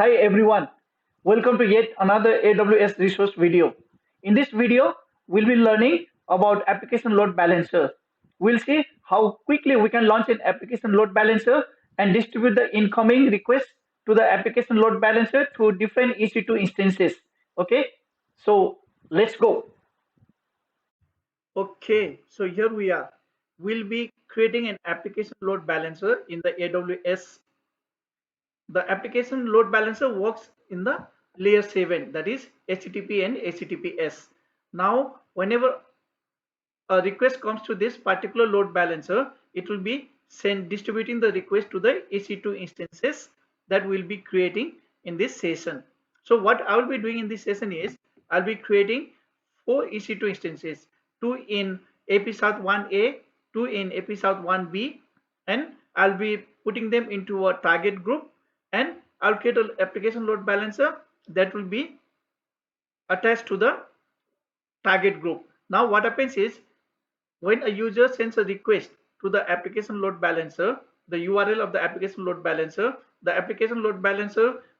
Hi everyone, welcome to yet another AWS resource video. In this video, we'll be learning about application load balancer. We'll see how quickly we can launch an application load balancer and distribute the incoming requests to the application load balancer through different EC2 instances. Okay, so let's go. Okay, so here we are. We'll be creating an application load balancer in the AWS. The application load balancer works in the layer 7, that is HTTP and HTTPS. Now, whenever a request comes to this particular load balancer, it will be distributing the request to the EC2 instances that we'll be creating in this session. So what I will be doing in this session is I'll be creating 4 EC2 instances, 2 in AP South 1A, 2 in AP South 1B, and I'll be putting them into a target group, and I'll create an application load balancer that will be attached to the target group. Now what happens is when a user sends a request to the application load balancer, the URL of the application load balancer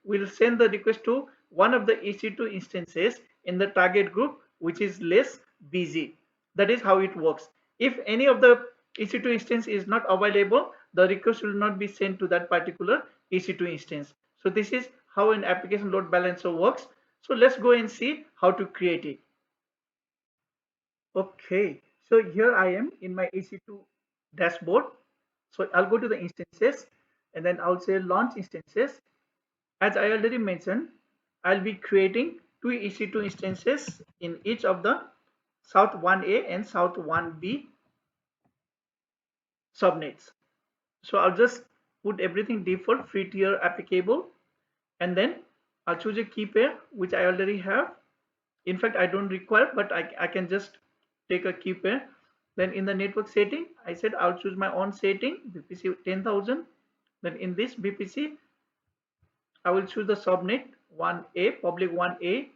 will send the request to one of the EC2 instances in the target group, which is less busy. That is how it works. If any of the EC2 instance is not available, the request will not be sent to that particular EC2 instance. So this is how an application load balancer works. So let's go and see how to create it. Okay, so here I am in my EC2 dashboard. So I'll go to the instances and then I'll say launch instances. As I already mentioned, I'll be creating 2 EC2 instances in each of the South 1A and South 1B subnets. So I'll just put everything default free tier applicable, and then I'll choose a key pair which I already have. In fact, I don't require, but I can just take a key pair. Then in the network setting, I said I'll choose my own setting, BPC 10,000. Then in this BPC, I will choose the subnet 1A, public 1A.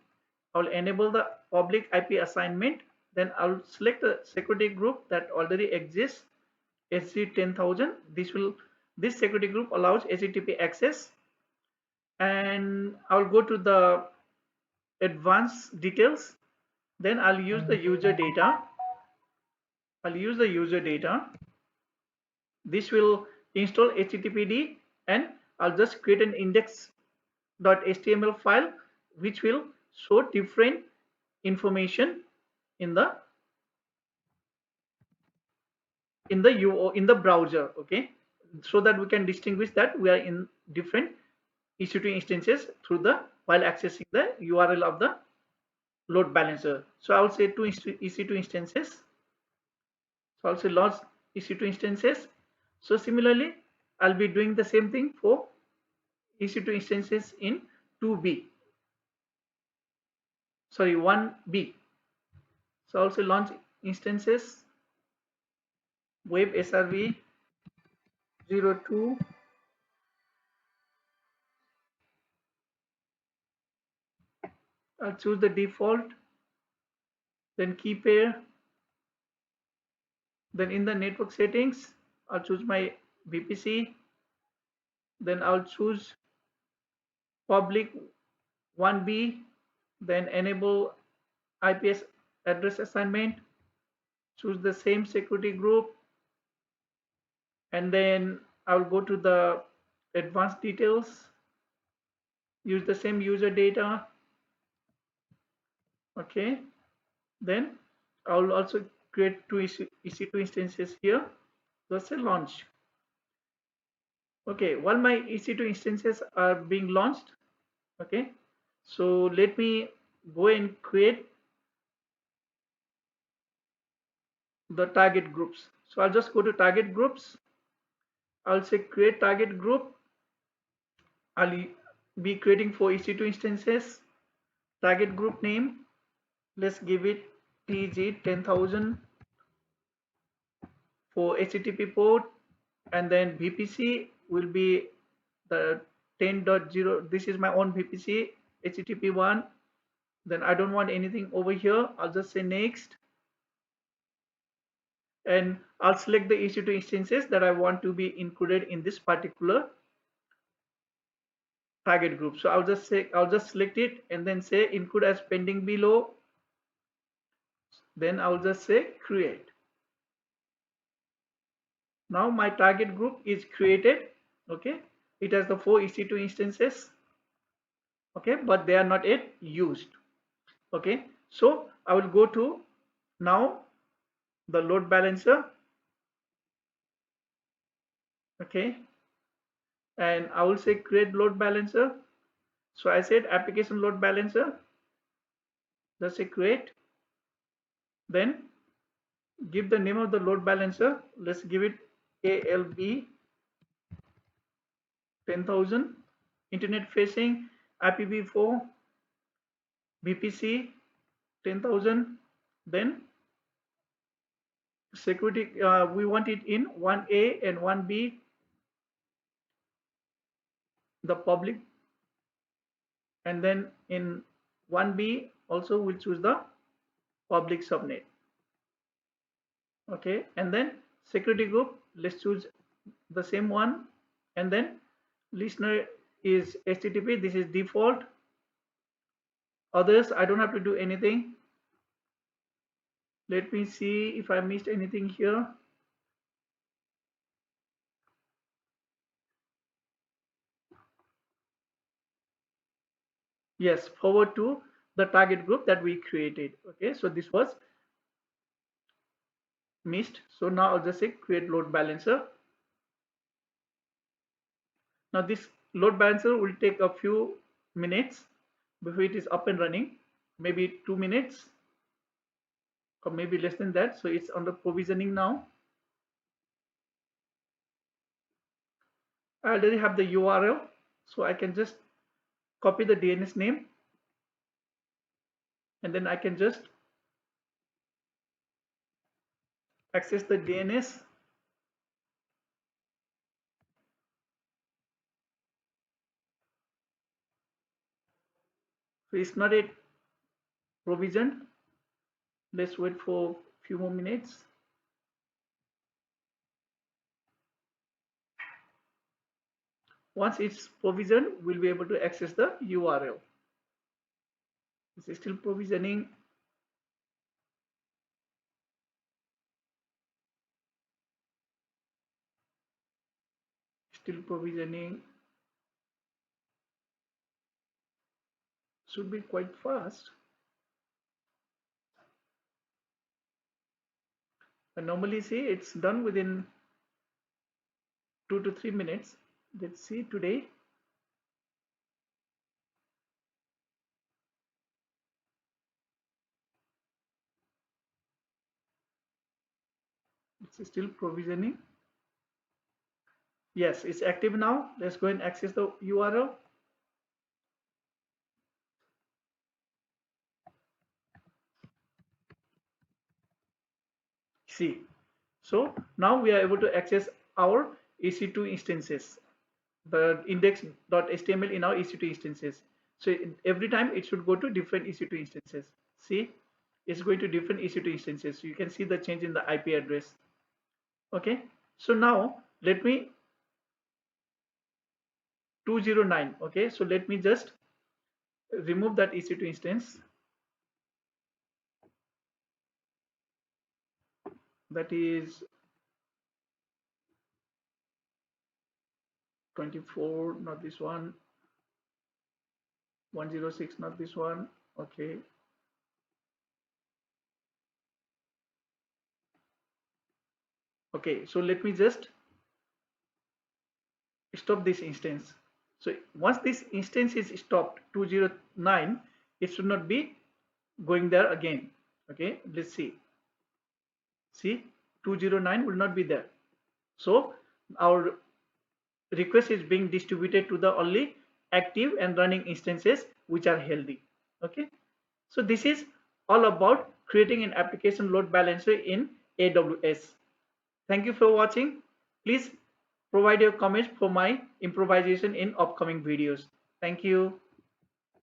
I will enable the public IP assignment. Then I'll select the security group that already exists, SG 10,000. This security group allows HTTP access. And I'll go to the advanced details. Then I'll use the user data. This will install HTTPD, and I'll just create an index.html file which will show different information in the browser, okay, so that we can distinguish that we are in different EC2 instances while accessing the URL of the load balancer. So I'll say 2 EC2 instances. So I'll say launch EC2 instances. So similarly, I'll be doing the same thing for EC2 instances in 1B. So I'll say launch instances web SRV 02. I'll choose the default, then key pair. Then in the network settings, I'll choose my VPC. Then I'll choose public 1B. Then enable IPS address assignment. Choose the same security group. And then I'll go to the advanced details. Use the same user data. Okay. Then I'll also create 2 EC2 instances here. Just say launch. Okay, while my EC2 instances are being launched, okay, so let me go and create the target groups. So I'll just go to target groups. I'll say create target group. I'll be creating 4 EC2 instances. Target group name, let's give it TG 10,000 for HTTP port, and then VPC will be the 10.0. This is my own VPC HTTP one. Then I don't want anything over here. I'll just say next, and I'll select the EC2 instances that I want to be included in this particular target group. So I'll just select it and then say include as pending below. Then I'll just say create. Now my target group is created. Okay, it has the 4 EC2 instances. Okay, but they are not yet used. Okay, so I will go to now the load balancer. Okay, and I will say create load balancer. So I said application load balancer. Just say create. Then give the name of the load balancer. Let's give it ALB 10,000. Internet facing IPv4 VPC 10,000. Then security, we want it in 1A and 1B, the public, and then in 1B also we'll choose the public subnet. Okay, and then security group, let's choose the same one, and then listener is HTTP, this is default. Others I don't have to do anything. Let me see if I missed anything here. Yes, forward to the target group that we created. Okay, so this was missed. So now I'll just say create load balancer. Now this load balancer will take a few minutes before it is up and running, maybe 2 minutes or maybe less than that. So it's under provisioning now. I already have the URL, so I can just copy the DNS name and then I can just access the DNS. So it's not yet provisioned. Let's wait for a few more minutes. Once it's provisioned, we'll be able to access the URL. This is still provisioning. Still provisioning. Should be quite fast. I normally see it's done within 2 to 3 minutes. Let's see today. It's still provisioning. Yes, it's active now. Let's go and access the URL. See, so now we are able to access our EC2 instances, the index.html in our EC2 instances. So every time it should go to different EC2 instances. See, it's going to different EC2 instances. So you can see the change in the IP address. Okay, so now let me 209. Okay, so let me just remove that EC2 instance. That is 24, not this one. 106, not this one. Okay. Okay, so let me just stop this instance. So once this instance is stopped, 209, it should not be going there again. Okay, let's see. See, 209 will not be there. So our request is being distributed to the only active and running instances which are healthy. Okay, so this is all about creating an application load balancer in AWS. Thank you for watching. Please provide your comments for my improvisation in upcoming videos. Thank you.